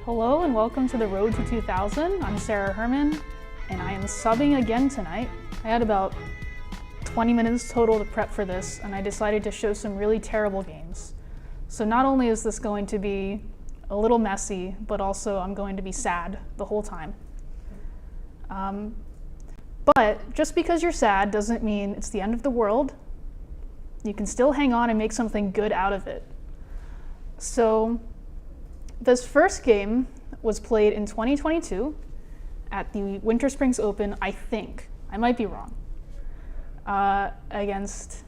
Hello and welcome to the Road to 2000. I'm Sara Herman and I am subbing again tonight. I had about 20 minutes total to prep for this and I decided to show some really terrible games. So not only is this going to be a little messy, but also I'm going to be sad the whole time. But just because you're sad doesn't mean it's the end of the world. You can still hang on and make something good out of it. So this first game was played in 2022 at the Winter Springs Open, I think. I might be wrong. Against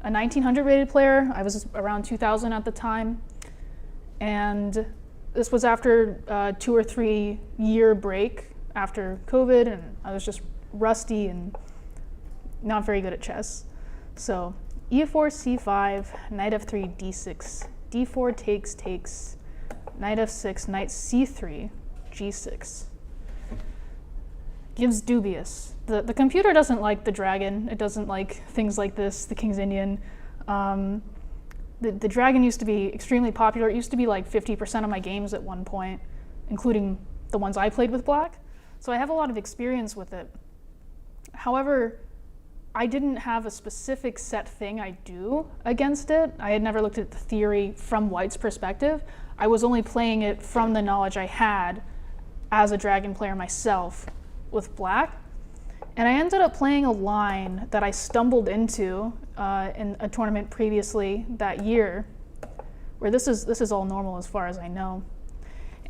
a 1900 rated player. I was around 2000 at the time. And this was after a 2 or 3 year break after COVID, and I was just rusty and not very good at chess. So e4, c5, knight f3, d6, d4 takes, knight f6, knight c3, g6. Gives dubious. The computer doesn't like the dragon. It doesn't like things like this, the King's Indian. The dragon used to be extremely popular. It used to be like 50% of my games at one point, including the ones I played with black. So I have a lot of experience with it. However, I didn't have a specific set thing I do against it. I had never looked at the theory from white's perspective. I was only playing it from the knowledge I had as a dragon player myself with black. And I ended up playing a line that I stumbled into in a tournament previously that year, where this is all normal as far as I know.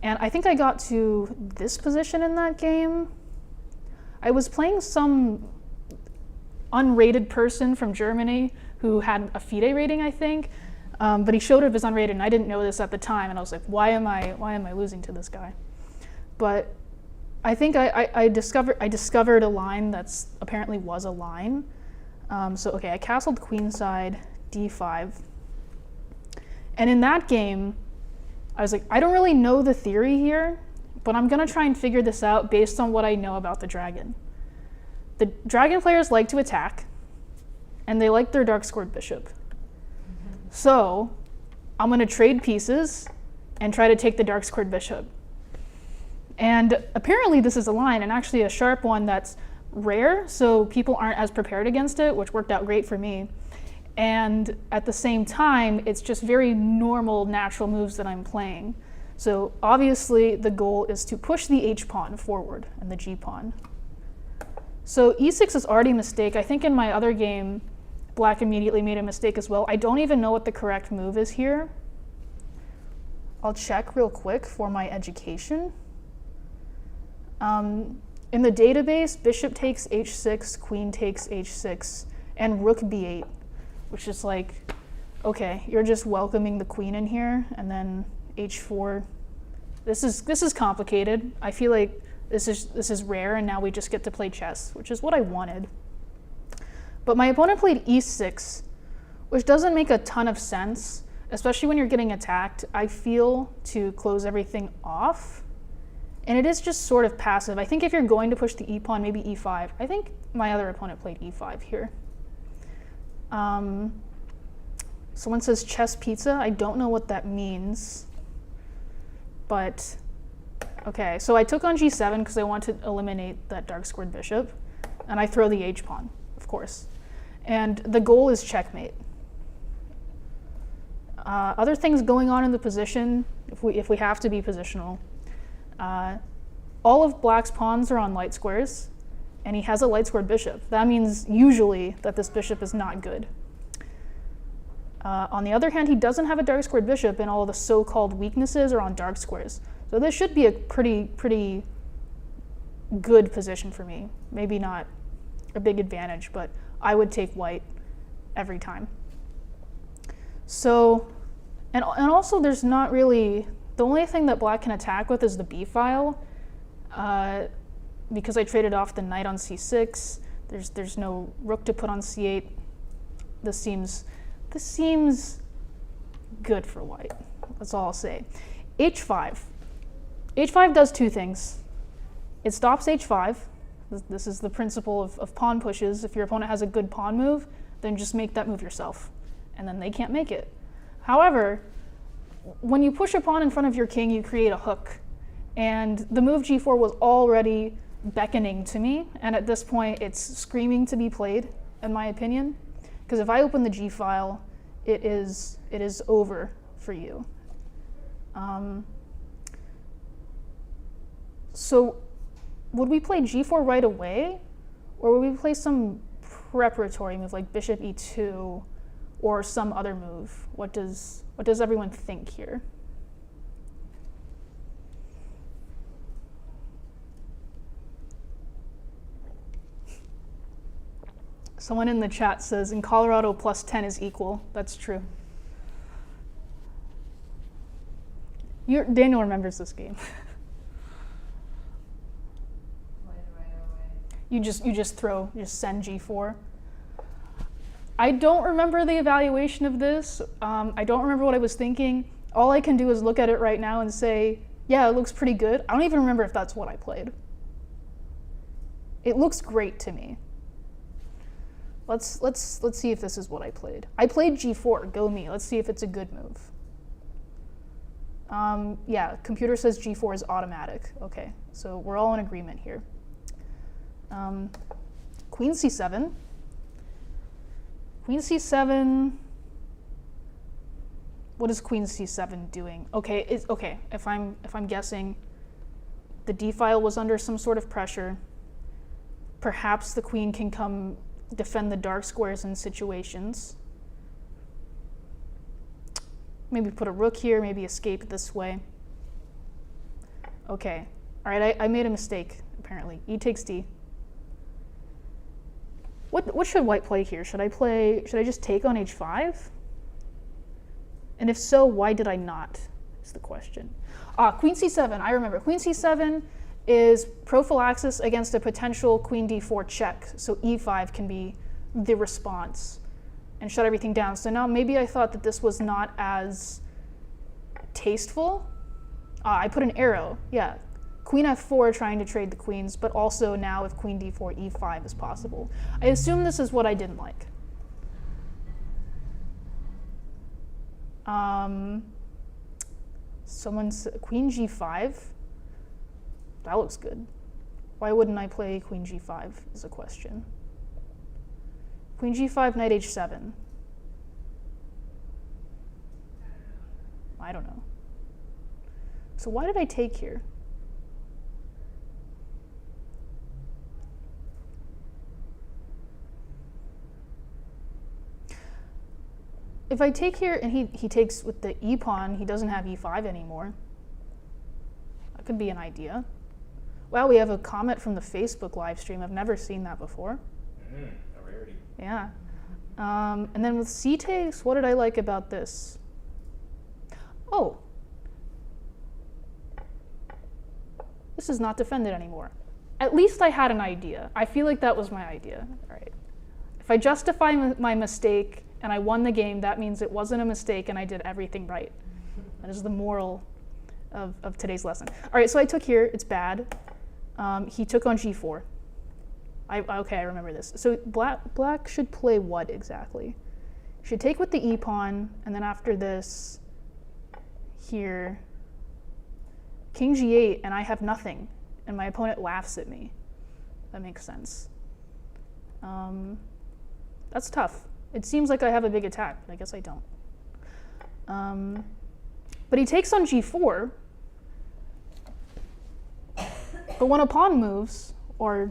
And I think I got to this position in that game. I was playing some unrated person from Germany who had a FIDE rating, I think, but he showed up as unrated, and I didn't know this at the time, and I was like, why am I losing to this guy? But I think I discovered a line that's apparently was a line. So okay, I castled queenside d5, and in that game, I was like, I don't really know the theory here, but I'm gonna try and figure this out based on what I know about the dragon. The dragon players like to attack, and they like their dark squared bishop. So I'm gonna trade pieces and try to take the dark squared bishop. And apparently this is a line, and actually a sharp one that's rare, so people aren't as prepared against it, which worked out great for me. And at the same time, it's just very normal, natural moves that I'm playing. So obviously the goal is to push the h-pawn forward and the g-pawn. So e6 is already a mistake. I think in my other game, black immediately made a mistake as well. I don't even know what the correct move is here. I'll check real quick for my education. In the database, bishop takes h6, queen takes h6, and rook b8, which is like, okay, you're just welcoming the queen in here, and then h4. This is complicated. I feel like this is rare, and now we just get to play chess, which is what I wanted. But my opponent played e6, which doesn't make a ton of sense, especially when you're getting attacked, I feel, to close everything off. And it is just sort of passive. I think if you're going to push the e-pawn, maybe e5. I think my other opponent played e5 here. Someone says chess pizza. I don't know what that means. But, okay, so I took on g7 because I want to eliminate that dark squared bishop. And I throw the h-pawn, of course. And the goal is checkmate. Other things going on in the position, if we have to be positional. All of black's pawns are on light squares, and he has a light squared bishop. That means usually that this bishop is not good. On the other hand, he doesn't have a dark squared bishop, and all of the so-called weaknesses are on dark squares. So this should be a pretty good position for me. Maybe not a big advantage, but I would take white every time. So, and also there's not really, the only thing that black can attack with is the b file. Because I traded off the knight on c6, there's no rook to put on c8. This seems good for white. That's all I'll say. h5. h5 does two things. It stops h5. This is the principle of pawn pushes. If your opponent has a good pawn move, then just make that move yourself. and then they can't make it. However, when you push a pawn in front of your king, you create a hook. And the move g4 was already beckoning to me, and at this point it's screaming to be played, in my opinion. Because if I open the g file, it is over for you. So would we play g4 right away, or would we play some preparatory move like bishop e2 or some other move? What does everyone think here? Someone in the chat says, in Colorado, +10 is equal. That's true. Daniel remembers this game. You just send g4. I don't remember the evaluation of this. I don't remember what I was thinking. All I can do is look at it right now and say, yeah, it looks pretty good. I don't even remember if that's what I played. It looks great to me. Let's see if this is what I played. I played g4, go me. Let's see if it's a good move. Yeah, computer says g4 is automatic. Okay, so we're all in agreement here. Queen c7. Queen c7. What is queen c7 doing? Okay, okay. If I'm guessing, the d file was under some sort of pressure. Perhaps the queen can come defend the dark squares in situations. Maybe put a rook here, maybe escape this way. Okay, all right, I made a mistake, apparently. E takes d. What should white play here? Should I just take on h5? And if so, why did I not, is the question. Queen c7, I remember. Queen c7 is prophylaxis against a potential queen d4 check, so e5 can be the response and shut everything down. So now maybe I thought that this was not as tasteful. I put an arrow, yeah. Queen f4 trying to trade the queens, but also now with queen d4, e5 is possible. I assume this is what I didn't like. Someone's queen g5. That looks good. Why wouldn't I play queen g5 is a question. Queen g5, knight h7. I don't know. So why did I take here? If I take here and he takes with the e pawn, he doesn't have e5 anymore. That could be an idea. Wow, we have a comment from the Facebook live stream. I've never seen that before. A rarity. Yeah. And then with c takes, what did I like about this? Oh. This is not defended anymore. At least I had an idea. I feel like that was my idea. All right. If I justify my mistake and I won the game, that means it wasn't a mistake and I did everything right. That is the moral of today's lesson. All right, so I took here. It's bad. He took on g4. Okay, I remember this. So black should play what exactly? Should take with the e pawn, and then after this, here, king g8, and I have nothing, and my opponent laughs at me. That makes sense. That's tough. It seems like I have a big attack, but I guess I don't. But he takes on g4. But when a pawn moves, or,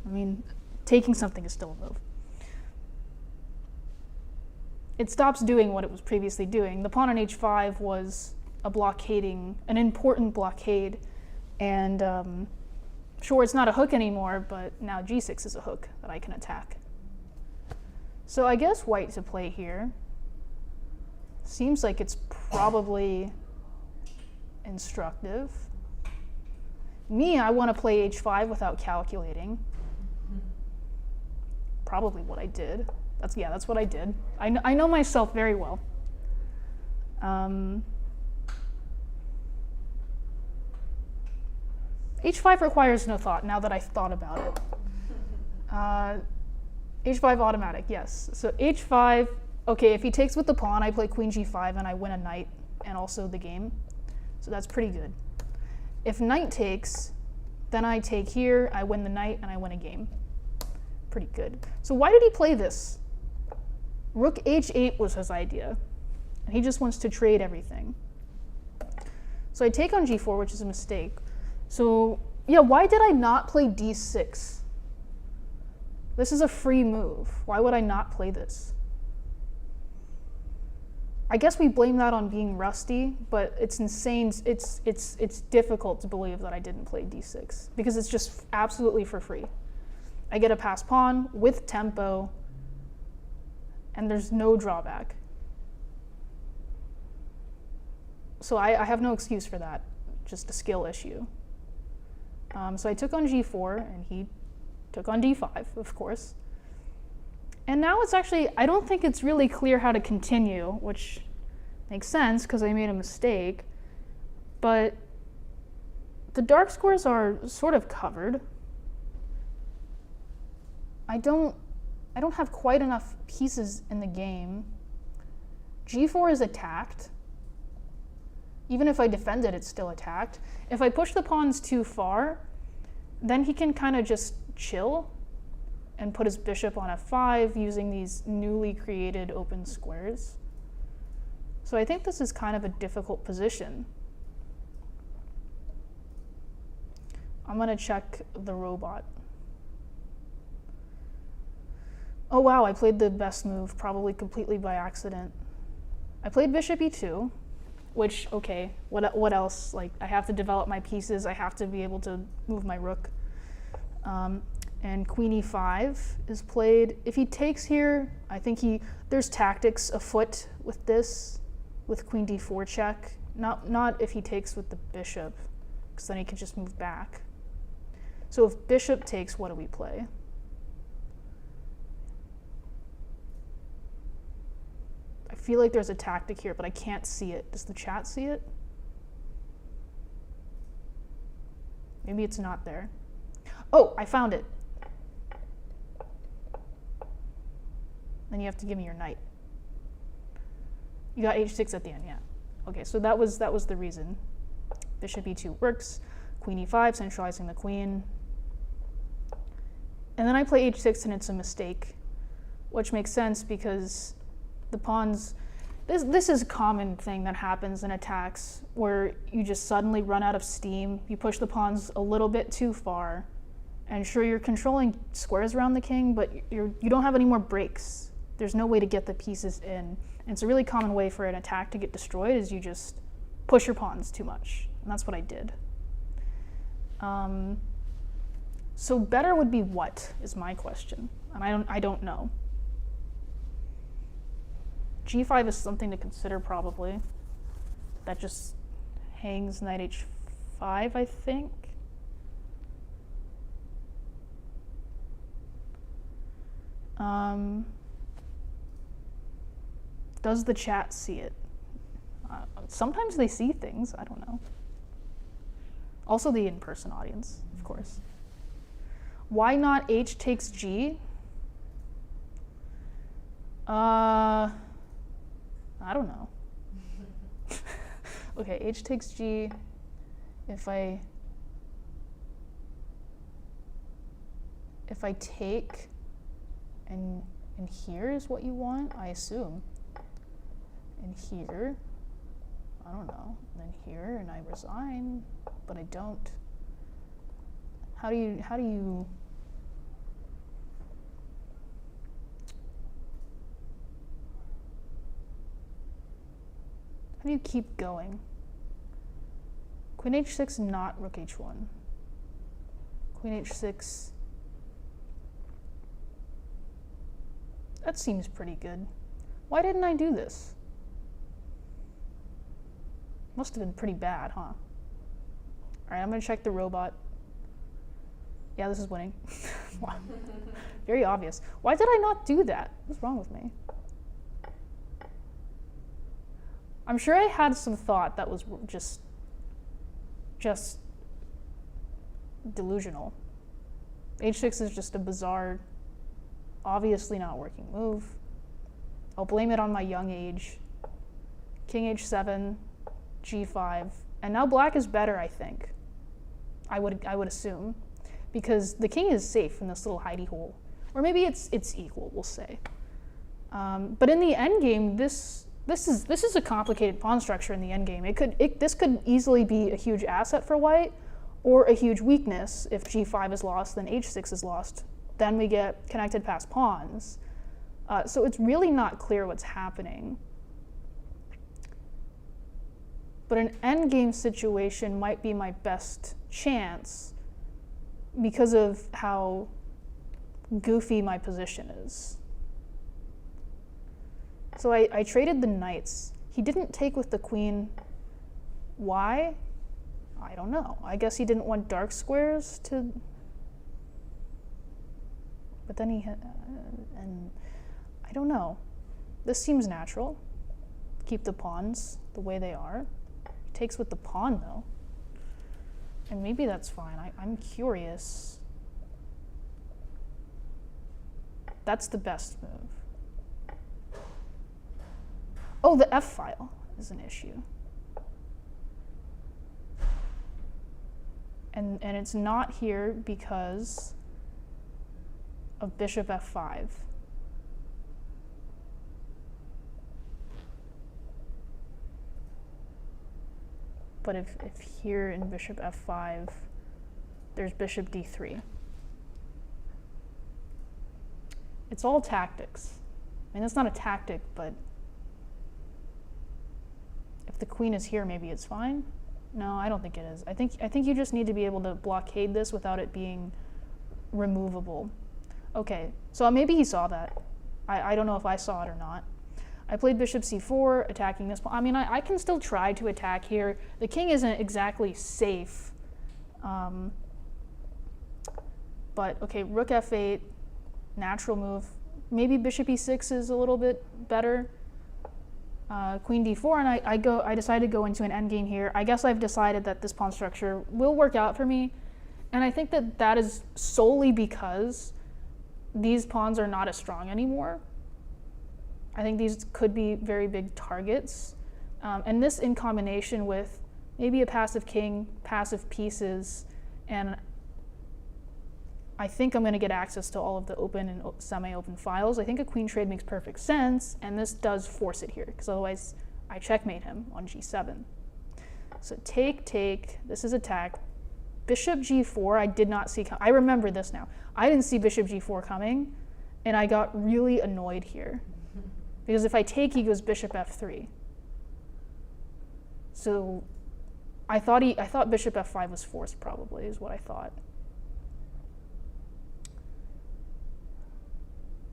I mean, taking something is still a move, it stops doing what it was previously doing. The pawn on h5 was an important blockade, and sure, it's not a hook anymore, but now g6 is a hook that I can attack. So I guess white to play here. Seems like it's probably instructive. Me, I want to play h5 without calculating. Probably what I did. That's what I did. I know myself very well. H5 requires no thought, now that I've thought about it. H5 automatic, yes. So H5, Okay, if he takes with the pawn, I play queen g5 and I win a knight and also the game. So that's pretty good. If knight takes, then I take here, I win the knight, and I win a game. Pretty good. So why did he play this? Rook h8 was his idea, and he just wants to trade everything. So I take on g4, which is a mistake. So yeah, why did I not play d6? This is a free move. Why would I not play this? I guess we blame that on being rusty, but it's insane. It's difficult to believe that I didn't play d6 because it's just absolutely for free. I get a passed pawn with tempo, and there's no drawback. So I have no excuse for that, just a skill issue. So I took on g4, and he took on d5, of course. And now it's actually, I don't think it's really clear how to continue, which makes sense because I made a mistake. But the dark squares are sort of covered. I don't have quite enough pieces in the game. g4 is attacked. Even if I defend it, it's still attacked. If I push the pawns too far, then he can kind of just chill and put his bishop on f5 using these newly created open squares. So I think this is kind of a difficult position. I'm going to check the robot. Oh wow, I played the best move, probably completely by accident. I played bishop e2, which, okay, what else? Like, I have to develop my pieces, I have to be able to move my rook. And queen e5 is played. If he takes here, I think there's tactics afoot with this, with queen d4 check. Not if he takes with the bishop, because then he can just move back. So if bishop takes, what do we play? I feel like there's a tactic here, but I can't see it. Does the chat see it? Maybe it's not there. Oh, I found it. Then you have to give me your knight. You got h6 at the end, yeah. Okay, so that was the reason. Bishop e2 works. Queen e5, centralizing the queen. And then I play h6 and it's a mistake, which makes sense because the pawns, this is a common thing that happens in attacks where you just suddenly run out of steam. You push the pawns a little bit too far. And sure, you're controlling squares around the king, but you don't have any more breaks. There's no way to get the pieces in. And it's a really common way for an attack to get destroyed is you just push your pawns too much. And that's what I did. So better would be what, is my question. And I don't know. g5 is something to consider probably. That just hangs knight h5, I think. Does the chat see it? Sometimes they see things, I don't know. Also the in-person audience, of course. Why not h takes g? I don't know. Okay, h takes g. If I take, and here is what you want, I assume. And here, I don't know. And then here, and I resign, but I don't. How do you keep going? Queen h6, not rook h1. Queen h6. That seems pretty good. Why didn't I do this? Must have been pretty bad, huh? All right, I'm gonna check the robot. Yeah, this is winning. Wow. Very obvious. Why did I not do that? What's wrong with me? I'm sure I had some thought that was just delusional. h6 is just a bizarre, obviously not working move. I'll blame it on my young age. King h7, g5, and now black is better, I think. I would assume, because the king is safe in this little hidey hole, or maybe it's equal. We'll say. But in the endgame, this is a complicated pawn structure in the endgame. This could easily be a huge asset for white, or a huge weakness. If g5 is lost, then h6 is lost. Then we get connected passed pawns. So it's really not clear what's happening. But an endgame situation might be my best chance because of how goofy my position is. So I traded the knights. He didn't take with the queen. Why? I don't know. I guess he didn't want dark squares to... But then he... and I don't know. This seems natural. Keep the pawns the way they are. He takes with the pawn, though. And maybe that's fine. I'm curious. That's the best move. Oh, the F file is an issue. And it's not here because of bishop f5. But if here in bishop f5, there's bishop d3. It's all tactics. I mean, it's not a tactic, but if the queen is here, maybe it's fine. No, I don't think it is. I think you just need to be able to blockade this without it being removable. Okay, so maybe he saw that. I don't know if I saw it or not. I played bishop c4, attacking this pawn. I mean, I can still try to attack here. The king isn't exactly safe. But okay, rook f8, natural move. Maybe bishop e6 is a little bit better. Queen d4, and I decided to go into an endgame here. I guess I've decided that this pawn structure will work out for me, and I think that that is solely because these pawns are not as strong anymore. I think these could be very big targets, and this in combination with maybe a passive king, passive pieces, and I think I'm going to get access to all of the open and semi-open files. I think a queen trade makes perfect sense, and this does force it here, because otherwise I checkmate him on g7. So take, this is attack. Bishop g4, I did not see, I remember this now. I didn't see bishop g4 coming, and I got really annoyed here. Because if I take, he goes bishop f3. So I thought bishop f5 was forced, probably, is what I thought.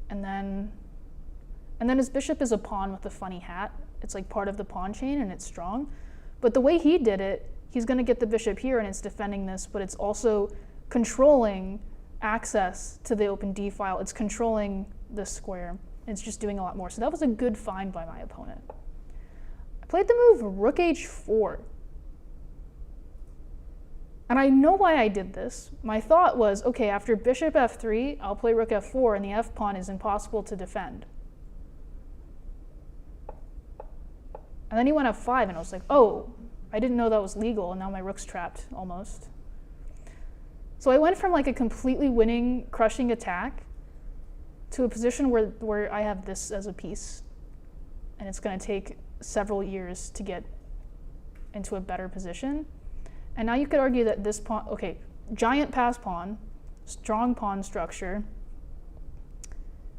And then his bishop is a pawn with a funny hat. It's like part of the pawn chain and it's strong. But the way he did it, he's going to get the bishop here and it's defending this, but it's also controlling access to the open d file. It's controlling this square. It's just doing a lot more. So that was a good find by my opponent. I played the move rook h4. And I know why I did this. My thought was, okay, after bishop f3, I'll play rook f4, and the f pawn is impossible to defend. And then he went f5, and I was like, oh, I didn't know that was legal, and now my rook's trapped, almost. So I went from like a completely winning, crushing attack to a position where I have this as a piece, and it's going to take several years to get into a better position. And now you could argue that this pawn, okay, giant pass pawn, strong pawn structure.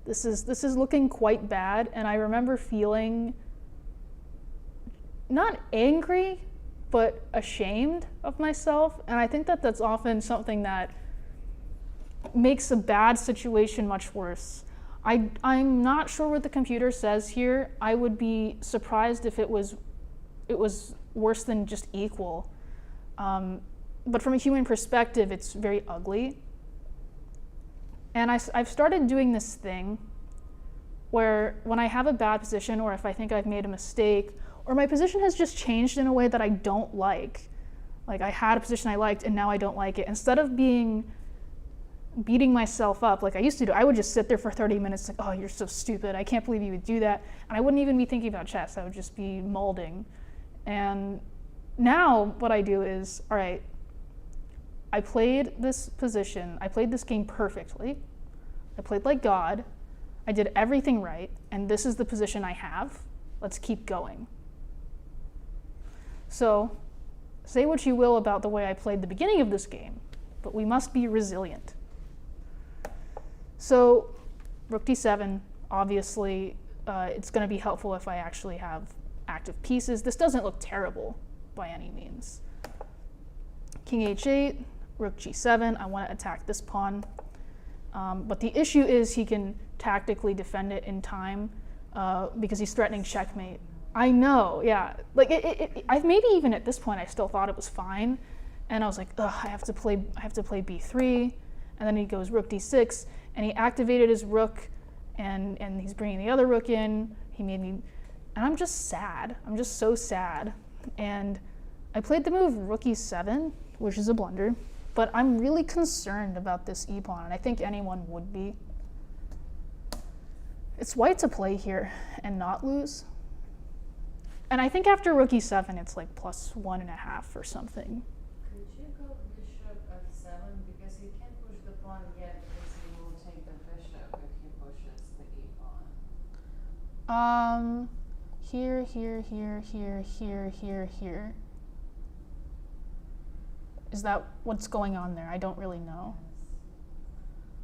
This is looking quite bad, and I remember feeling not angry, but ashamed of myself. And I think that that's often something that makes a bad situation much worse. I'm not sure what the computer says here. I would be surprised if it was worse than just equal. But from a human perspective, it's very ugly. And I've started doing this thing where when I have a bad position, or if I think I've made a mistake, or my position has just changed in a way that I don't like I had a position I liked and now I don't like it, instead of being beating myself up like I used to do. I would just sit there for 30 minutes like, oh, you're so stupid. I can't believe you would do that. And I wouldn't even be thinking about chess. I would just be molding. And now what I do is, all right, I played this position. I played this game perfectly. I played like God. I did everything right. And this is the position I have. Let's keep going. So say what you will about the way I played the beginning of this game, but we must be resilient. So rook d7, obviously, it's going to be helpful if I actually have active pieces. This doesn't look terrible by any means. King h8, rook g7. I want to attack this pawn. But the issue is he can tactically defend it in time because he's threatening checkmate. I know, yeah. Like maybe even at this point I still thought it was fine, and I was like, ugh, I have to play b3, and then he goes rook d6, and he activated his rook, and he's bringing the other rook in. He made me, and I'm just sad. I'm just so sad. And I played the move rook e7, which is a blunder, but I'm really concerned about this e-pawn, and I think anyone would be. It's white to play here and not lose. And I think after rook e7, it's like +1.5 or something. Could you go bishop f7? Because you can't push the pawn yet, because he will take the bishop if he pushes the e-pawn. Here, here, here, here, here, here, here. Is that what's going on there? I don't really know. Yes.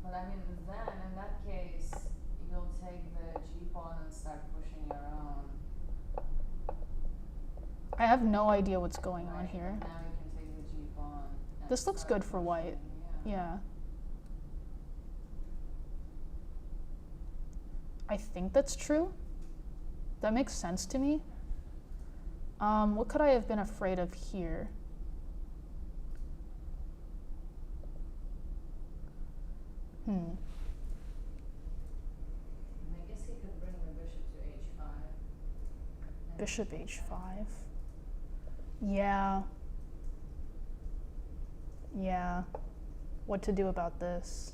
But I mean, then in that case, you'll take the g-pawn and start pushing your own. I have no idea what's going on here. Now you can take the g-pawn. This looks good for white. Yeah. I think that's true. That makes sense to me. What could I have been afraid of here? I guess he could bring the bishop to h5. Bishop h5. Yeah. Yeah. What to do about this?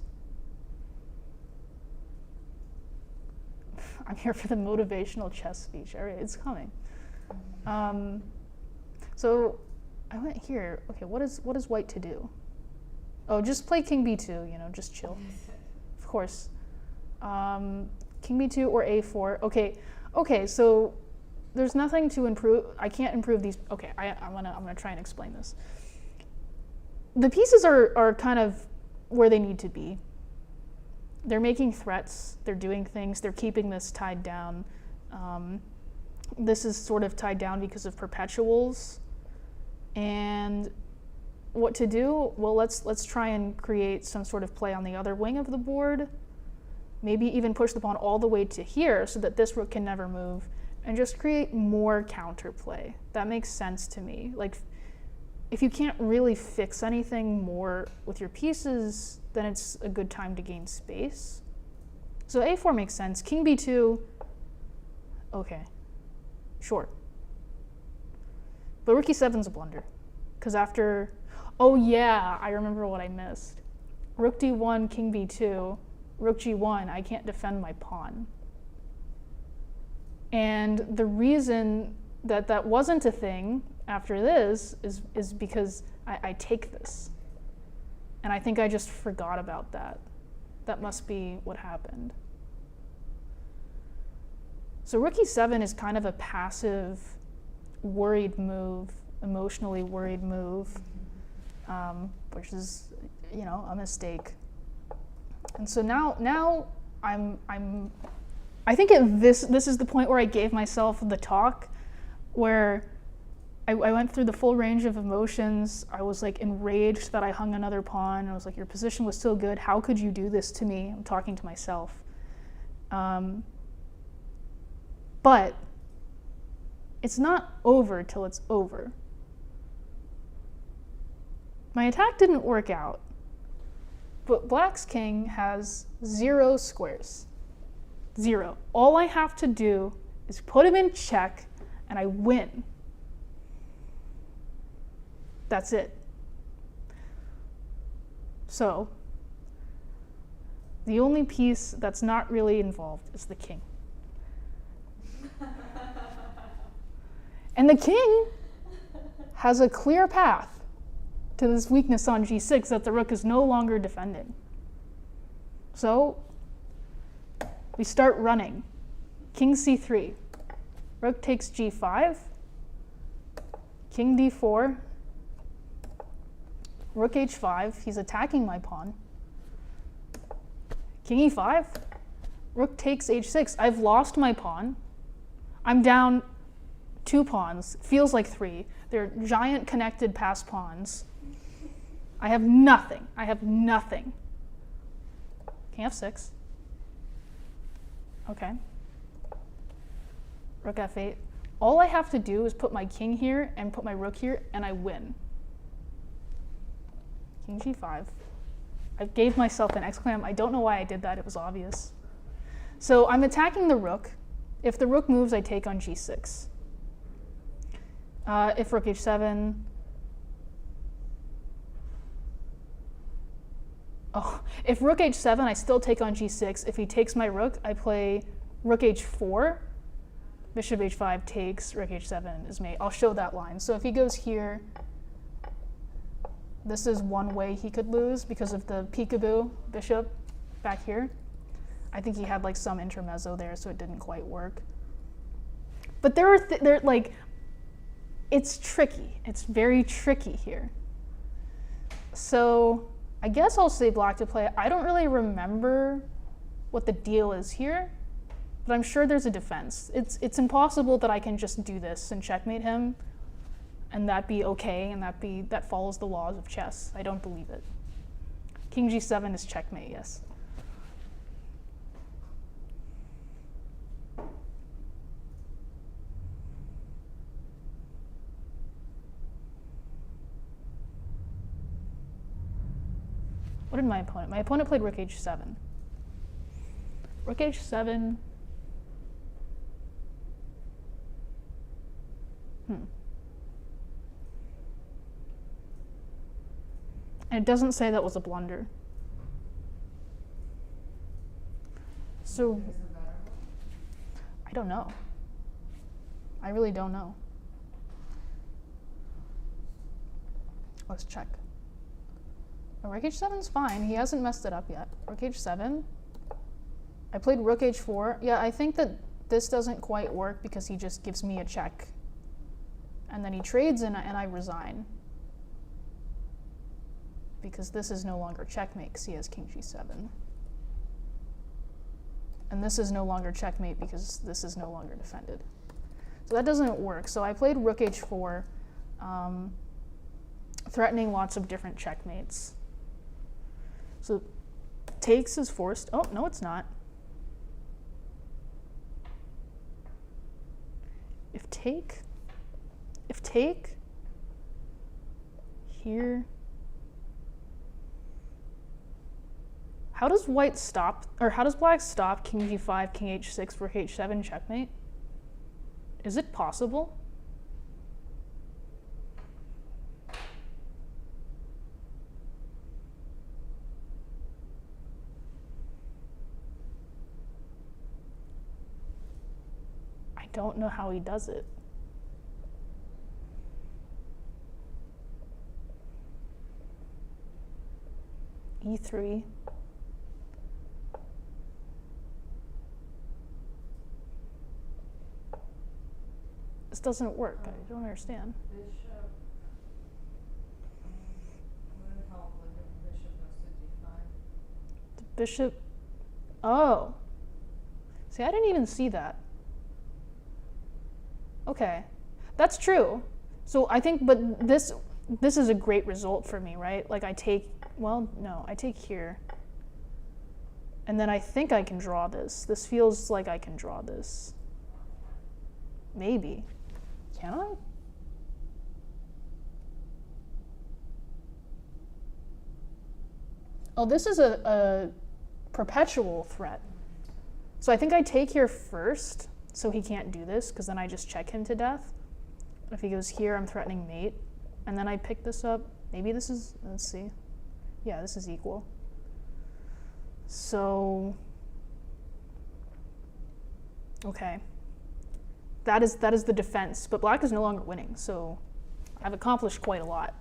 I'm here for the motivational chess speech. All right, it's coming. So I went here. Okay, what is white to do? Oh, just play king b2, you know, just chill. Of course. King b2 or a4. Okay, so there's nothing to improve. I can't improve these. Okay, I'm gonna try and explain this. The pieces are kind of where they need to be. They're making threats, they're doing things, they're keeping this tied down. This is sort of tied down because of perpetuals. And what to do? Well, let's try and create some sort of play on the other wing of the board. Maybe even push the pawn all the way to here so that this rook can never move, and just create more counterplay. That makes sense to me. Like, if you can't really fix anything more with your pieces, then it's a good time to gain space. So a4 makes sense. King b2, okay, sure. But rook e7's a blunder, because after, oh yeah, I remember what I missed. Rook d1, king b2, rook g1, I can't defend my pawn. And the reason that that wasn't a thing after this is because I take this. And I think I just forgot about that. That must be what happened. So rook e7 is kind of a passive, worried move, emotionally worried move, which is, you know, a mistake. And so now I think this is the point where I gave myself the talk, where I went through the full range of emotions. I was like enraged that I hung another pawn. I was like, your position was so good. How could you do this to me? I'm talking to myself. But it's not over till it's over. My attack didn't work out, but Black's king has 0 squares. 0. All I have to do is put him in check and I win. That's it. So The only piece that's not really involved is the king. And the king has a clear path to this weakness on g6 that the rook is no longer defending. So we start running. King c3, rook takes g5, king d4, rook h5, he's attacking my pawn. King e5, rook takes h6. I've lost my pawn. I'm down 2 pawns, feels like 3. They're giant connected pass pawns. I have nothing. I have nothing. King f6. Okay. Rook f8. All I have to do is put my king here and put my rook here, and I win. King g5. I gave myself an exclam. I don't know why I did that. It was obvious. So I'm attacking the rook. If the rook moves, I take on g6. If rook h7, if rook h7, I still take on g6. If he takes my rook, I play rook h4. Bishop h5 takes, rook h7 is mate. I'll show that line. So if he goes here, this is one way he could lose because of the peekaboo bishop back here. I think he had like some intermezzo there, so it didn't quite work. But it's tricky. It's very tricky here. So I guess I'll say black to play. I don't really remember what the deal is here, but I'm sure there's a defense. It's impossible that I can just do this and checkmate him and that be okay and that follows the laws of chess. I don't believe it. King g7 is checkmate, yes. What did my opponent? My opponent played rook h7. Rook h7. And it doesn't say that was a blunder. So, I don't know. I really don't know. Let's check. Rook h7 is fine. He hasn't messed it up yet. Rook h7. I played rook h4. Yeah, I think that this doesn't quite work because he just gives me a check. And then he trades and I resign. Because this is no longer checkmate because he has king g7. And this is no longer checkmate because this is no longer defended. So that doesn't work. So I played rook h4, threatening lots of different checkmates. So takes is forced. Oh, no, it's not. If take, here. How does white stop, or how does black stop king g5, king h6, rook h7 checkmate? Is it possible? I don't know how he does it. e3. This doesn't work. I don't understand. Bishop. Wouldn't help like if bishop goes to d5. The bishop. Oh. See, I didn't even see that. Okay. That's true. So I think, but this is a great result for me, right? Like I take, well, no, I take here. And then I think I can draw this. This feels like I can draw this. Maybe. Can I? Oh, this is a perpetual threat. So I think I take here first, so he can't do this, because then I just check him to death. If he goes here, I'm threatening mate. And then I pick this up. Maybe this is, let's see. Yeah, this is equal. So, okay. That is the defense, but black is no longer winning, so I've accomplished quite a lot.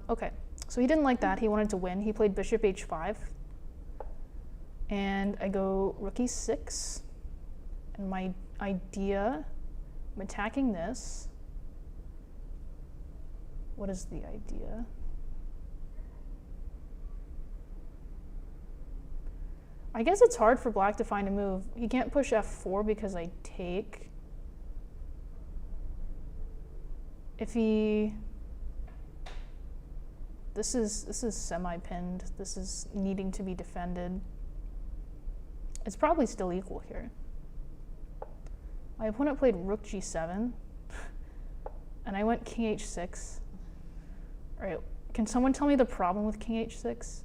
Okay, so he didn't like that. He wanted to win. He played bishop h5. And I go rook e6. And my idea, I'm attacking this. What is the idea? I guess it's hard for black to find a move. He can't push f4 because I take. If he... This is semi-pinned. This is needing to be defended. It's probably still equal here. My opponent played rook g7, and I went king h6. All right, can someone tell me the problem with king h6?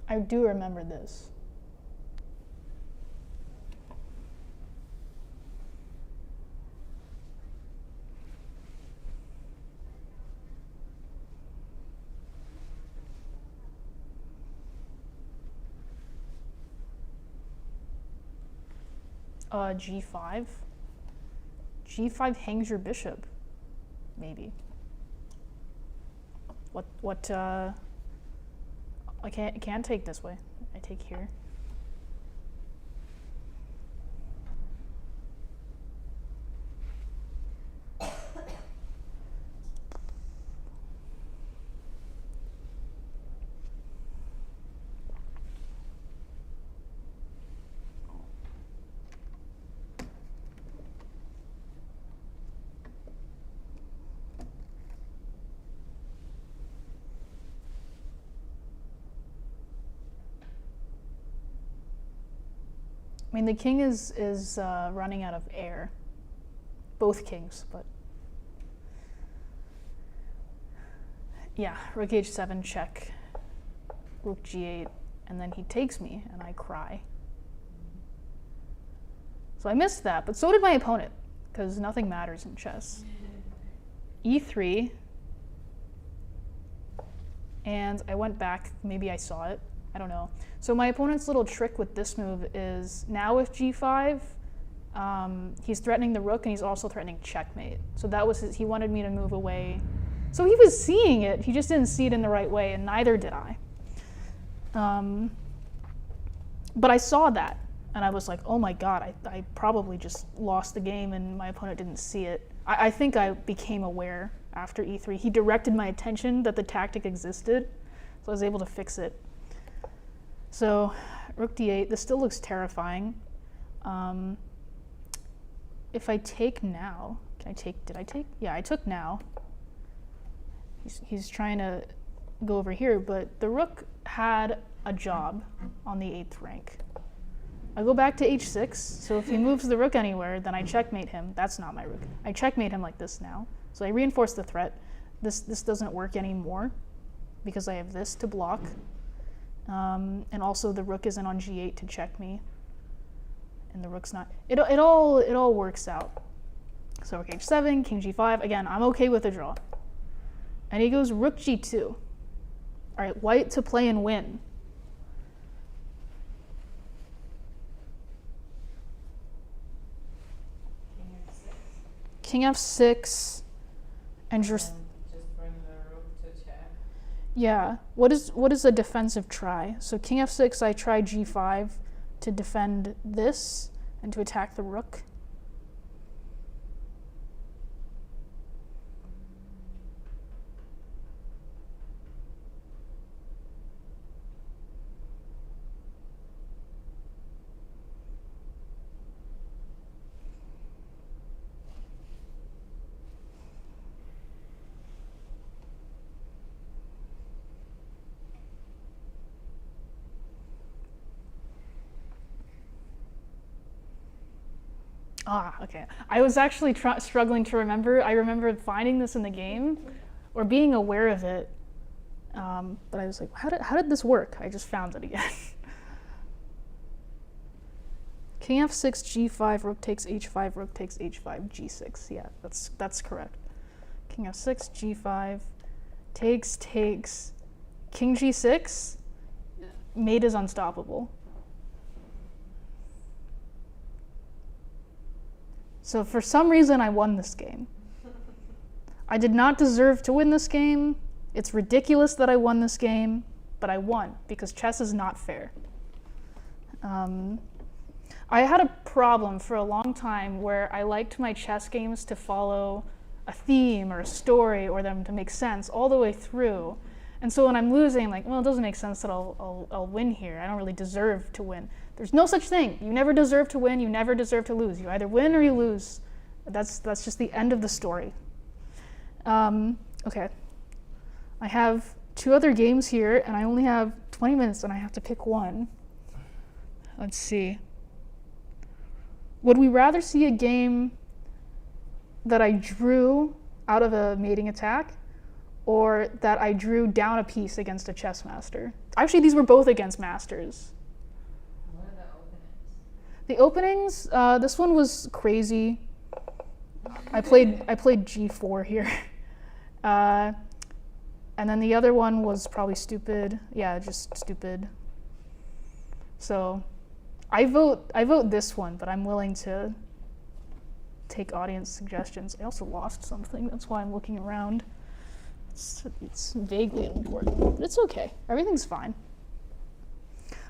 I do remember this. G5. G5 hangs your bishop, maybe. I can't take this way. I take here. I mean, the king is running out of air. Both kings, but yeah, rook h7 check, rook g8, and then he takes me, and I cry. So I missed that, but so did my opponent, because nothing matters in chess. e3, and I went back. Maybe I saw it. I don't know. So my opponent's little trick with this move is now with g5, he's threatening the rook and he's also threatening checkmate. So that was he wanted me to move away. So he was seeing it, he just didn't see it in the right way, and neither did I. But I saw that, and I was like, oh my god, I probably just lost the game and my opponent didn't see it. I think I became aware after e3. He directed my attention that the tactic existed, so I was able to fix it. So rook d8, this still looks terrifying. If I take now, did I take? Yeah, I took now. He's trying to go over here, but the rook had a job on the 8th rank. I go back to h6, so if he moves the rook anywhere, then I checkmate him. That's not my rook. I checkmate him like this now. So I reinforce the threat. This doesn't work anymore because I have this to block. And also the rook isn't on g8 to check me. And the rook's not. It all works out. So rook h7, king g5. Again, I'm okay with a draw. And he goes rook g2. All right, white to play and win. King f6, and just bring the rook to check. Yeah. What is a defensive try? So king f6, I try g5 to defend this and to attack the rook. Ah, okay. I was actually struggling to remember. I remember finding this in the game, or being aware of it, but I was like, how did this work? I just found it again. King f6, g5, rook takes h5, rook takes h5, g6. Yeah, that's correct. King f6, g5, takes, king g6, mate is unstoppable. So for some reason, I won this game. I did not deserve to win this game. It's ridiculous that I won this game, but I won because chess is not fair. I had a problem for a long time where I liked my chess games to follow a theme or a story or them to make sense all the way through. And so when I'm losing, like, well, it doesn't make sense that I'll win here. I don't really deserve to win. There's no such thing. You never deserve to win. You never deserve to lose. You either win or you lose. That's just the end of the story. Okay. I have 2 other games here, and I only have 20 minutes, and I have to pick one. Let's see. Would we rather see a game that I drew out of a mating attack, or that I drew down a piece against a chess master? Actually, these were both against masters. What are the openings? The openings, this one was crazy. I played g4 here. And then the other one was probably stupid. Yeah, just stupid. So I vote this one, but I'm willing to take audience suggestions. I also lost something. That's why I'm looking around. It's vaguely important, but it's okay. Everything's fine.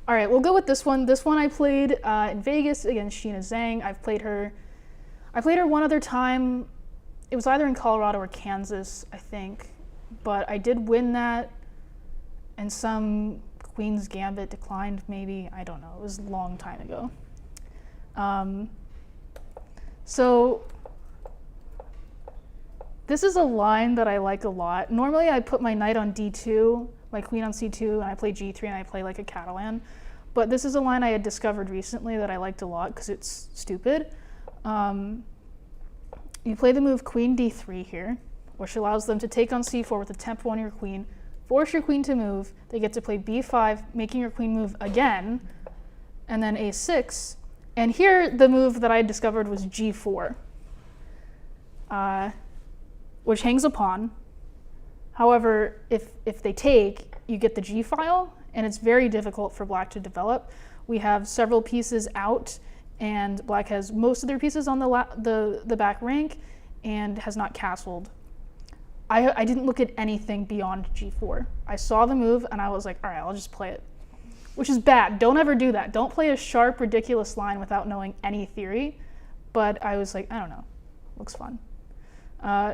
All right, we'll go with this one. This one I played in Vegas against Sheena Zeng. I played her one other time. It was either in Colorado or Kansas, I think. But I did win that, and some Queen's Gambit declined, maybe. I don't know. It was a long time ago. So this is a line that I like a lot. Normally I put my knight on d2, my queen on c2, and I play g3, and I play like a Catalan. But this is a line I had discovered recently that I liked a lot because it's stupid. You play the move queen d3 here, which allows them to take on c4 with a tempo on your queen, force your queen to move. They get to play b5, making your queen move again, and then a6. And here, the move that I discovered was g4, which hangs a pawn. However, if they take, you get the g file, and it's very difficult for black to develop. We have several pieces out, and black has most of their pieces on the back rank and has not castled. I didn't look at anything beyond g4. I saw the move, and I was like, all right, I'll just play it. Which is bad. Don't ever do that. Don't play a sharp, ridiculous line without knowing any theory. But I was like, I don't know. Looks fun.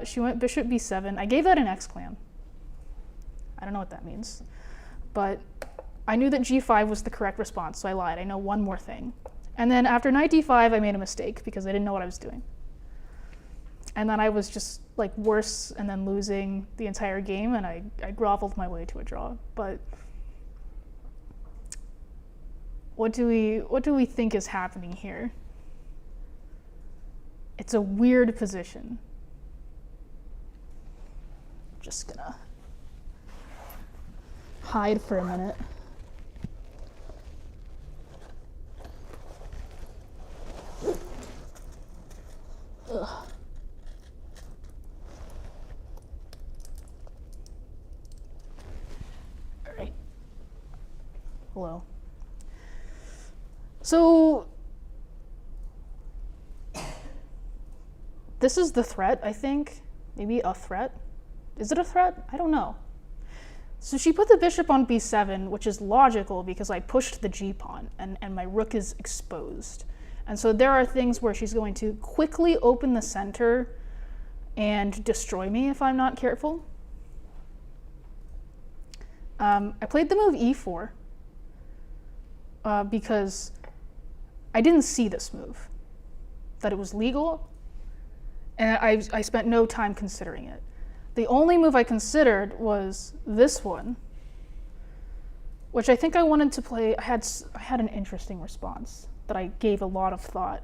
She went bishop b7. I gave that an X-clam. I don't know what that means. But I knew that g5 was the correct response, so I lied. I know one more thing. And then after knight d5, I made a mistake because I didn't know what I was doing. And then I was just like worse and then losing the entire game, and I groveled my way to a draw. But what do we think is happening here? It's a weird position. Just gonna hide for a minute. Ugh. All right. Hello. So this is the threat, I think. Maybe a threat. Is it a threat? I don't know. So she put the bishop on b7, which is logical because I pushed the g-pawn and my rook is exposed. And so there are things where she's going to quickly open the center and destroy me if I'm not careful. I played the move e4 because I didn't see this move, that it was legal, and I spent no time considering it. The only move I considered was this one, which I think I wanted to play. I had an interesting response that I gave a lot of thought.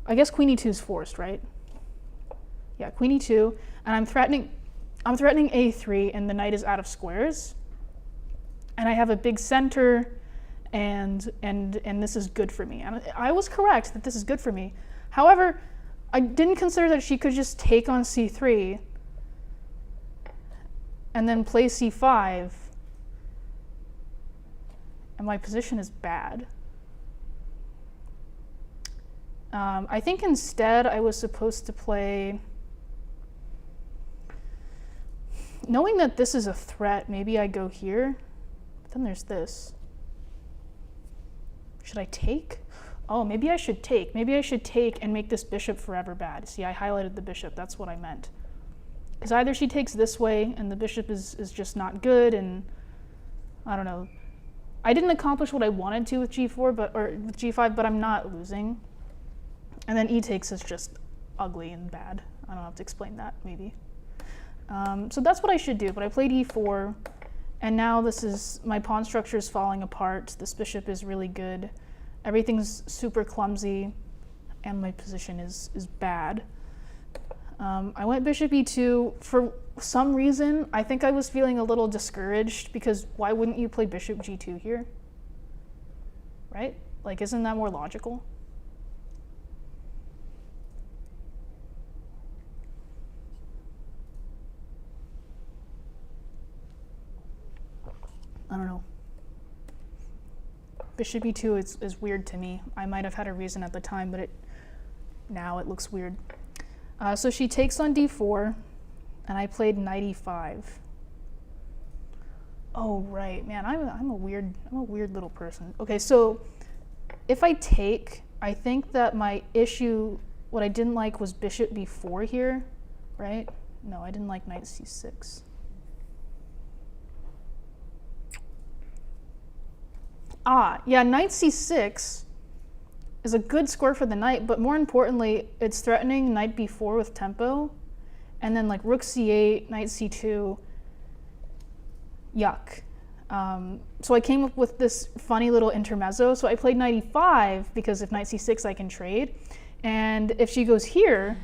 I guess queen e2 is forced, right? Yeah, queen e2, and I'm threatening a3, and the knight is out of squares. And I have a big center, and this is good for me. And I was correct that this is good for me. However, I didn't consider that she could just take on c3 and then play c5, and my position is bad. I think instead I was supposed to play, knowing that this is a threat, maybe I go here. But then there's this. Should I take? Oh, maybe I should take. Maybe I should take and make this bishop forever bad. See, I highlighted the bishop. That's what I meant. Because either she takes this way and the bishop is just not good, and I don't know. I didn't accomplish what I wanted to with g4, or with g5, but I'm not losing. And then e takes is just ugly and bad. I don't have to explain that, maybe. So that's what I should do, but I played e4, and now my pawn structure is falling apart. This bishop is really good. Everything's super clumsy, and my position is bad. I went bishop e2. For some reason, I think I was feeling a little discouraged, because why wouldn't you play bishop g2 here? Right? Like, isn't that more logical? I don't know. Bishop e2 is weird to me. I might have had a reason at the time, but now it looks weird. So she takes on d4, and I played knight e5. Oh right, man, I'm a weird little person. Okay, so if I take, I think that my issue, what I didn't like was bishop b4 here, right? No, I didn't like knight c6. Ah, yeah, knight c6 is a good score for the knight, but more importantly, it's threatening knight b4 with tempo, and then like rook c8, knight c2, yuck. So I came up with this funny little intermezzo. So I played knight e5, because if knight c6 I can trade, and if she goes here,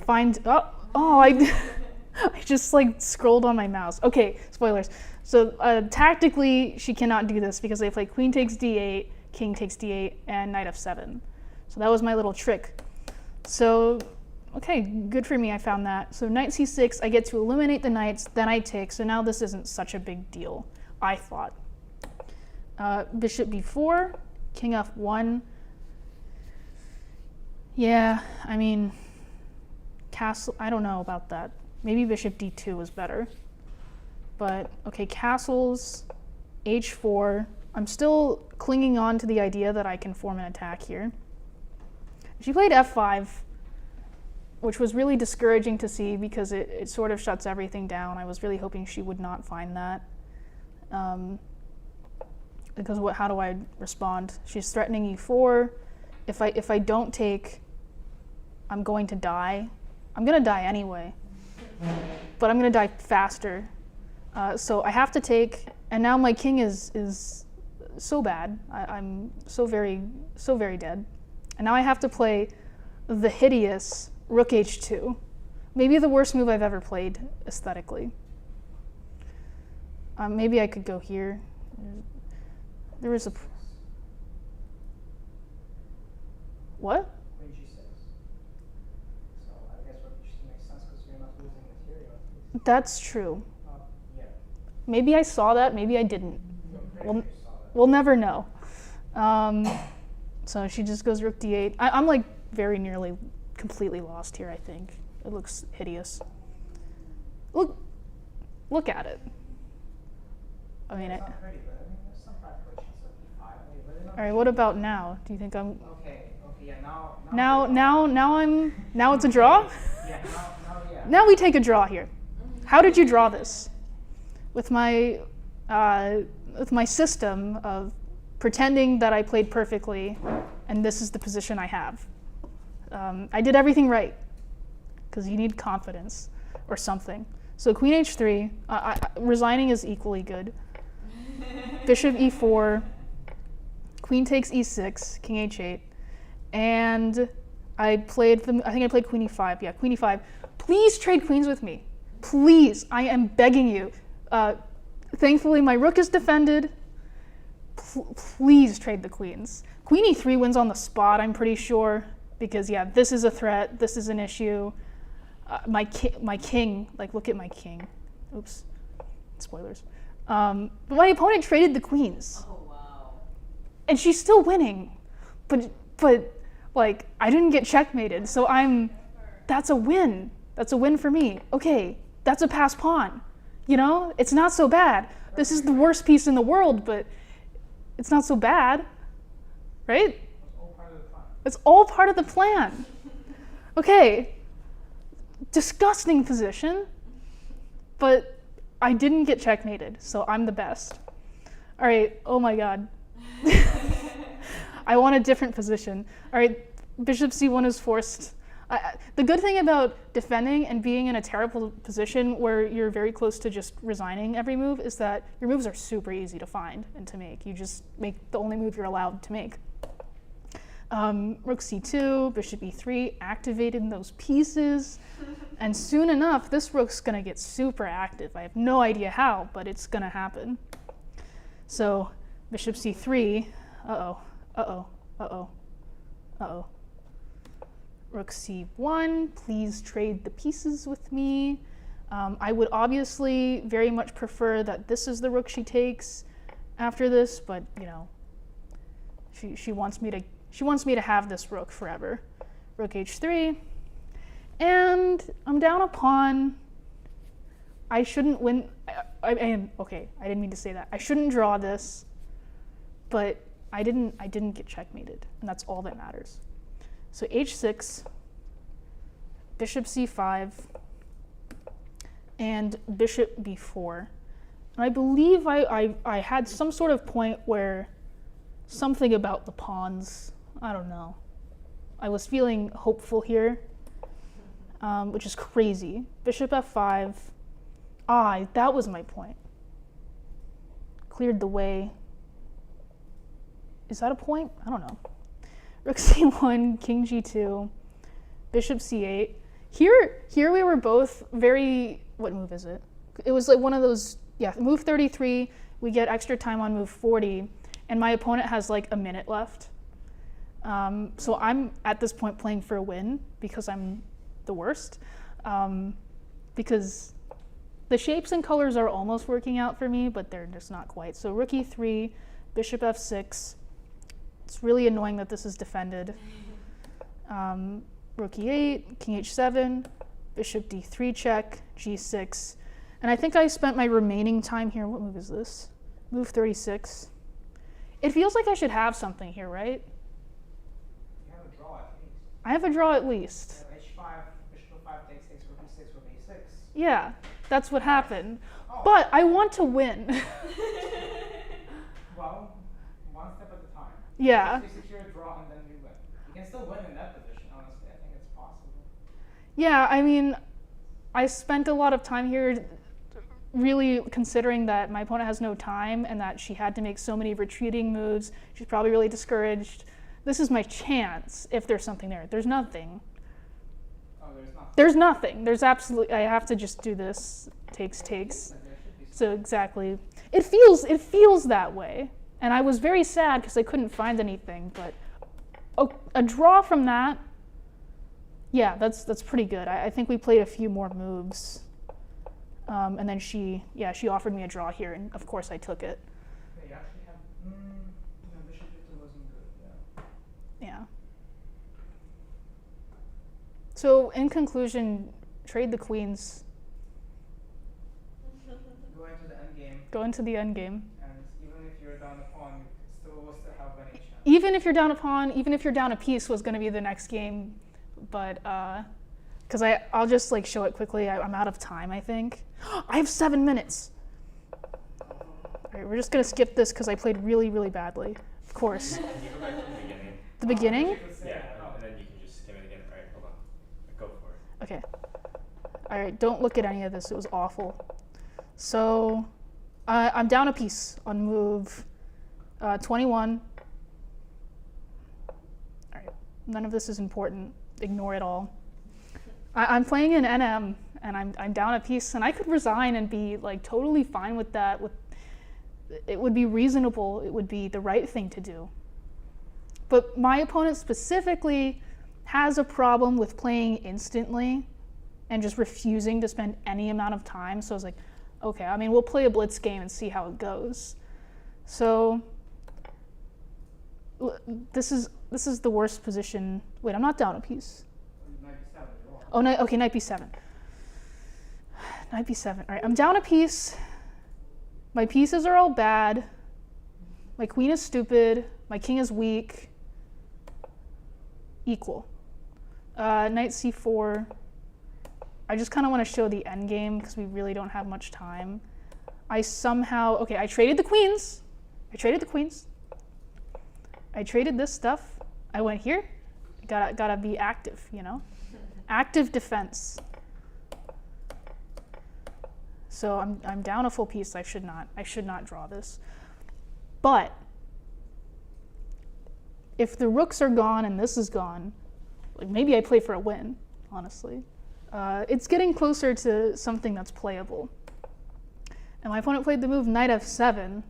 I just like scrolled on my mouse. Okay, spoilers. So tactically, she cannot do this, because they play queen takes d8, king takes d8, and knight f7. So that was my little trick. So, okay, good for me, I found that. So knight c6, I get to eliminate the knights, then I take, so now this isn't such a big deal, I thought. Bishop b4, king f1. Yeah, I mean, castle, I don't know about that. Maybe bishop d2 was better. But, okay, castles, h4. I'm still clinging on to the idea that I can form an attack here. She played f5, which was really discouraging to see, because it sort of shuts everything down. I was really hoping she would not find that. Because how do I respond? She's threatening e4. If I don't take, I'm going to die. I'm going to die anyway, but I'm going to die faster. So I have to take, and now my king is so bad. I'm so very dead. And now I have to play the hideous rook h2. Maybe the worst move I've ever played aesthetically. Maybe I could go here. There was a... What? Queen g6. So I guess rook h2 makes sense, because you're not losing material. That's true. Yeah. Maybe I saw that, maybe I didn't. We'll never know. So she just goes rook d8. I'm like very nearly completely lost here, I think. It looks hideous. Look at it. I mean, it's not pretty, but I mean, there's some preparations of e5. all right, what about now? Do you think I'm... Okay, yeah, Now it's a draw? Yeah, yeah. Now we take a draw here. How did you draw this? With my system of pretending that I played perfectly, and this is the position I have. I did everything right, because you need confidence or something. So queen h3, resigning is equally good. Bishop e4, queen takes e6, king h8, and I think I played queen e5. Yeah, queen e5. Please trade queens with me. Please, I am begging you. Thankfully, my rook is defended. Please trade the queens. Queen e3 wins on the spot, I'm pretty sure, because yeah, this is a threat. This is an issue. My king, like look at my king. Oops, spoilers. But my opponent traded the queens. Oh wow. And she's still winning, but like I didn't get checkmated, so that's a win. That's a win for me. Okay, that's a pass pawn. You know, it's not so bad. This is the worst piece in the world, but it's not so bad, right? It's all part of the plan. Okay, disgusting position, but I didn't get checkmated, so I'm the best. All right, oh my God. I want a different position. All right, bishop c1 is forced. The good thing about defending and being in a terrible position where you're very close to just resigning every move is that your moves are super easy to find and to make. You just make the only move you're allowed to make. Rook c2, bishop e3, activating those pieces. And soon enough, this rook's gonna get super active. I have no idea how, but it's gonna happen. So bishop c3, uh-oh, uh-oh, uh-oh, uh-oh. Rook c1, please trade the pieces with me. I would obviously very much prefer that this is the rook she takes after this, but you know, she wants me to have this rook forever. Rook h3, and I'm down a pawn. I shouldn't win. Okay, I didn't mean to say that. I shouldn't draw this, but I didn't get checkmated, and that's all that matters. So h6, bishop c5, and bishop b4. And I believe I had some sort of point where something about the pawns, I don't know. I was feeling hopeful here, which is crazy. Bishop f5, that was my point. Cleared the way. Is that a point? I don't know. Rook c1, king g2, bishop c8. Here we were both very, what move is it? It was like one of those, yeah, move 33, we get extra time on move 40, and my opponent has like a minute left. So I'm at this point playing for a win because I'm the worst. Because the shapes and colors are almost working out for me, but they're just not quite. So rook e3, bishop f6. It's really annoying that this is defended. Rook e8, king h7, bishop d3 check, g6. And I think I spent my remaining time here. What move is this? Move 36. It feels like I should have something here, right? You have a draw at least. I have a draw at least. You have h5, bishop 5 takes, rook e6, rook a6. Yeah, that's what happened. Oh. But I want to win. Well, one step at a time. Yeah. You secure a draw and then you win. You can still win in that position, honestly. I think it's possible. Yeah, I mean, I spent a lot of time here really considering that my opponent has no time and that she had to make so many retreating moves. She's probably really discouraged. This is my chance if there's something there. There's nothing. Oh, there's nothing. There's nothing. There's absolutely, I have to just do this. Takes. There should be So exactly. It feels that way. And I was very sad because I couldn't find anything, but a draw from that, yeah, that's pretty good. I think we played a few more moves. And then she offered me a draw here, and of course I took it. Yeah, you actually have, no, bishop e2 wasn't good, yeah. Yeah. So in conclusion, trade the queens, Go into the endgame, go into the endgame. and even if you're down a pawn, you will still have any chance. Even if you're down a pawn, even if you're down a piece was going to be the next game, but because I'll just like show it quickly. I'm out of time, I think. I have 7 minutes. All right, we're just going to skip this because I played really, really badly. Of course. Can you go back to the beginning? The beginning? Yeah, and then you can just skim it again. All right, hold on. Go for it. Okay. All right, don't look at any of this. It was awful. So I'm down a piece on move 21. All right, none of this is important. ignore it all. I'm playing an NM, and I'm down a piece, and I could resign and be like totally fine with that. It would be reasonable. It would be the right thing to do. But my opponent specifically has a problem with playing instantly and just refusing to spend any amount of time. So I was like, okay, I mean, we'll play a blitz game and see how it goes. So this is the worst position. Wait, I'm not down a piece. Knight b7 as well. Oh, okay, knight b7. Knight b7. All right, I'm down a piece. My pieces are all bad. My queen is stupid. My king is weak. Equal. Knight c4. I just kind of want to show the endgame because we really don't have much time. I traded the queens. I traded this stuff. I went here. Gotta be active, you know? Active defense. So I'm down a full piece. I should not draw this. But if the rooks are gone and this is gone, like maybe I play for a win, honestly. It's getting closer to something that's playable. And my opponent played the move knight f7.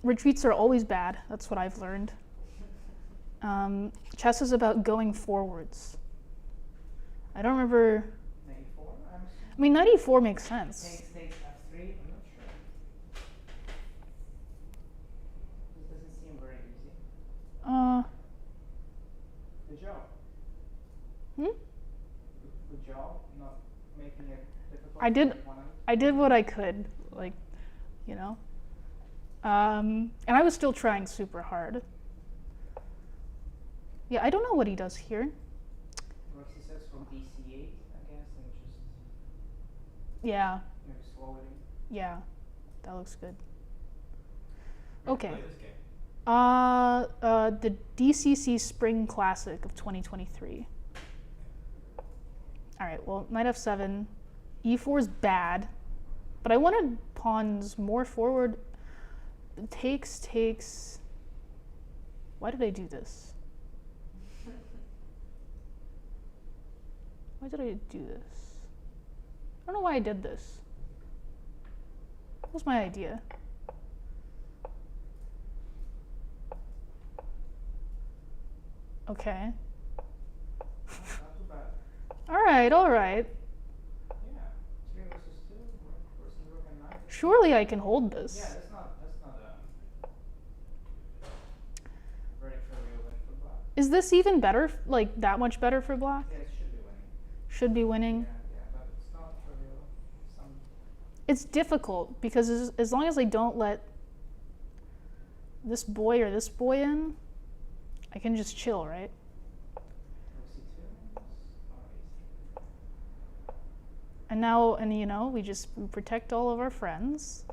Retreats are always bad. That's what I've learned. Chess is about going forwards. I don't remember. Knight e4, I'm I mean, knight e4 makes sense. Takes f3, I'm not sure. This doesn't seem very easy. Good job. Good job, not making it difficult I did- for your opponent. I did what I could, like, you know. And I was still trying super hard. Yeah, I don't know what he does here. Rook c6 from dc8, I guess, and just Yeah, maybe slow it in. yeah, that looks good. Where Okay. do you play this game? The DCC Spring Classic of 2023. All right, well, knight f7. e4 is bad, but I wanted pawns more forward. Takes. Why did I do this? Why did I do this? I don't know why I did this. What was my idea? Okay. Not too bad. All right. Yeah, 3 versus 2, rook versus rook and knight. Surely I can hold Yeah, this. that's not very trivial win for black. Is this even better, like that much better for black? Yeah, it should be winning. Should be winning. Yeah, but it's not trivial. It's difficult because as long as I don't let this boy or this boy in, I can just chill, right? Rook c2 is not easy. And now, and you know, we protect all of our friends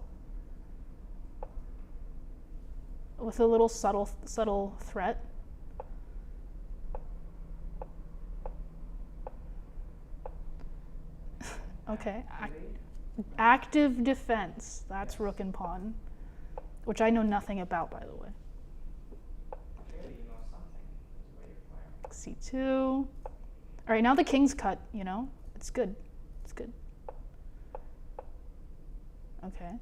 with a little subtle threat. Okay, active defense. That's rook and pawn, which I know nothing about, by the way. Clearly you know something, is what you're playing. C2. All right, now the king's cut, you know? It's good. It's good. Okay.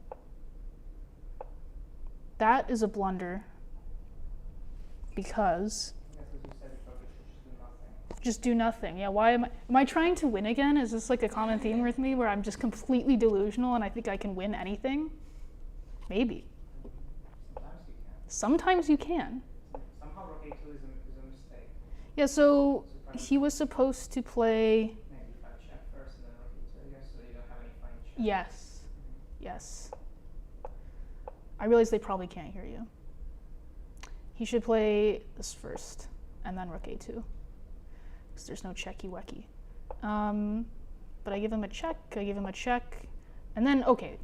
That is a blunder because I guess as you said, you probably should just do nothing. Yeah, why am I trying to win again? Is this like a common theme with me where I'm just completely delusional and I think I can win anything? Maybe. Sometimes you can. Sometimes you can. Somehow rook a2 is a mistake. Yeah, so he was supposed to play. Maybe if I check first and then rook a2, I guess, so you don't have any fine checks. Yes. Yes. I realize they probably can't hear you. He should play this first and then rook a2 because there's no checky wecky. But I give him a check, and then, okay,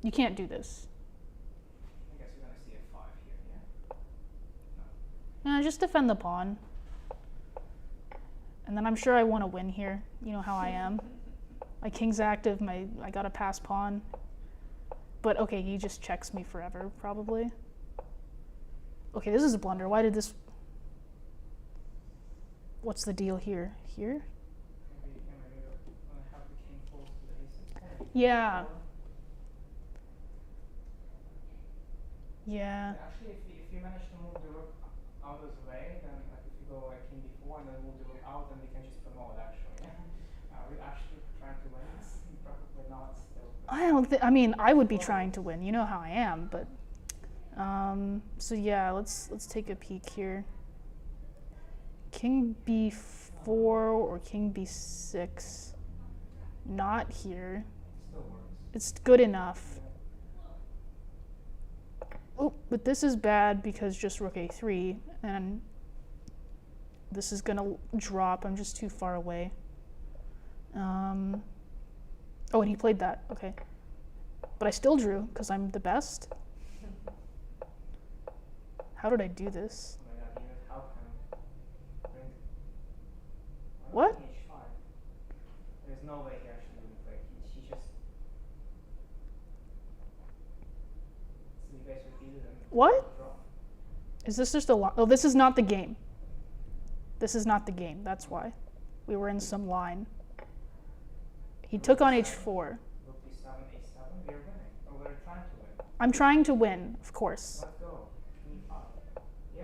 you can't do this. I guess you're going to see a 5 here, yeah? No. Just defend the pawn. And then I'm sure I want to win here. You know how I am. My king's active, I got a pass pawn. But okay, he just checks me forever, probably. Okay, this is a blunder. Why did this... what's the deal here? Here? Maybe have the king close to the ace. Yeah. Yeah. Actually, if you manage to move the rook out of the way, then like if you go like king d4 and then move the rook out, then we can just promote actually. We're actually trying to win this. Probably not still. I don't think, I mean, I would be trying to win. You know how I am, but so yeah, let's take a peek here. King b4 or king b6. Not here. Still works. It's good enough. Oh, but this is bad because just rook a3, and this is gonna drop. I'm just too far away. Oh, and he played that. Okay. But I still drew because I'm the best. How did I do this? Oh my god, you would help him. What? H5. There's no way he actually would play. He just. So you guys repeated him. What? Is this just a line? Oh, this is not the game. This is not the game. That's why. We were in some line. He took on h4. Rook d7, a7. We're winning. Or we're trying to win. I'm trying to win, of course. Let's go. E5. Yay.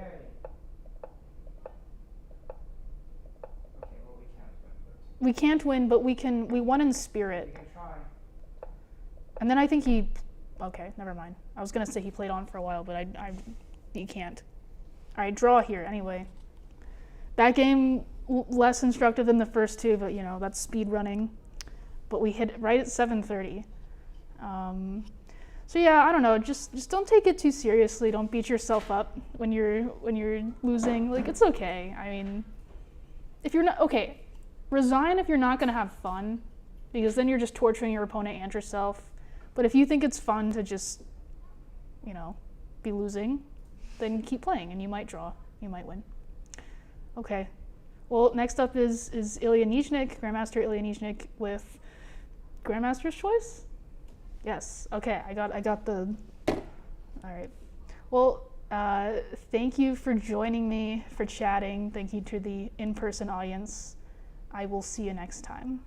Okay, well we can't win, but We can't win, but we won in we spirit. can try. And then I think he, okay, never mind. I was gonna say he played on for a while, but he can't. All right, draw here anyway. That game less instructive than the first two, but you know, that's speed running. But we hit it right at 7:30. So yeah, I don't know. Just don't take it too seriously. Don't beat yourself up when you're losing. Like, it's okay. I mean, if you're not okay, resign if you're not gonna have fun, because then you're just torturing your opponent and yourself. But if you think it's fun to just, you know, be losing, then keep playing and you might draw. You might win. Okay. Well, next up is Ilya Nichnik, Grandmaster Ilya Nichnik with Grandmaster's Choice? Yes. Okay, I got the. All right. Well, thank you for joining me, for chatting. Thank you to the in-person audience. I will see you next time.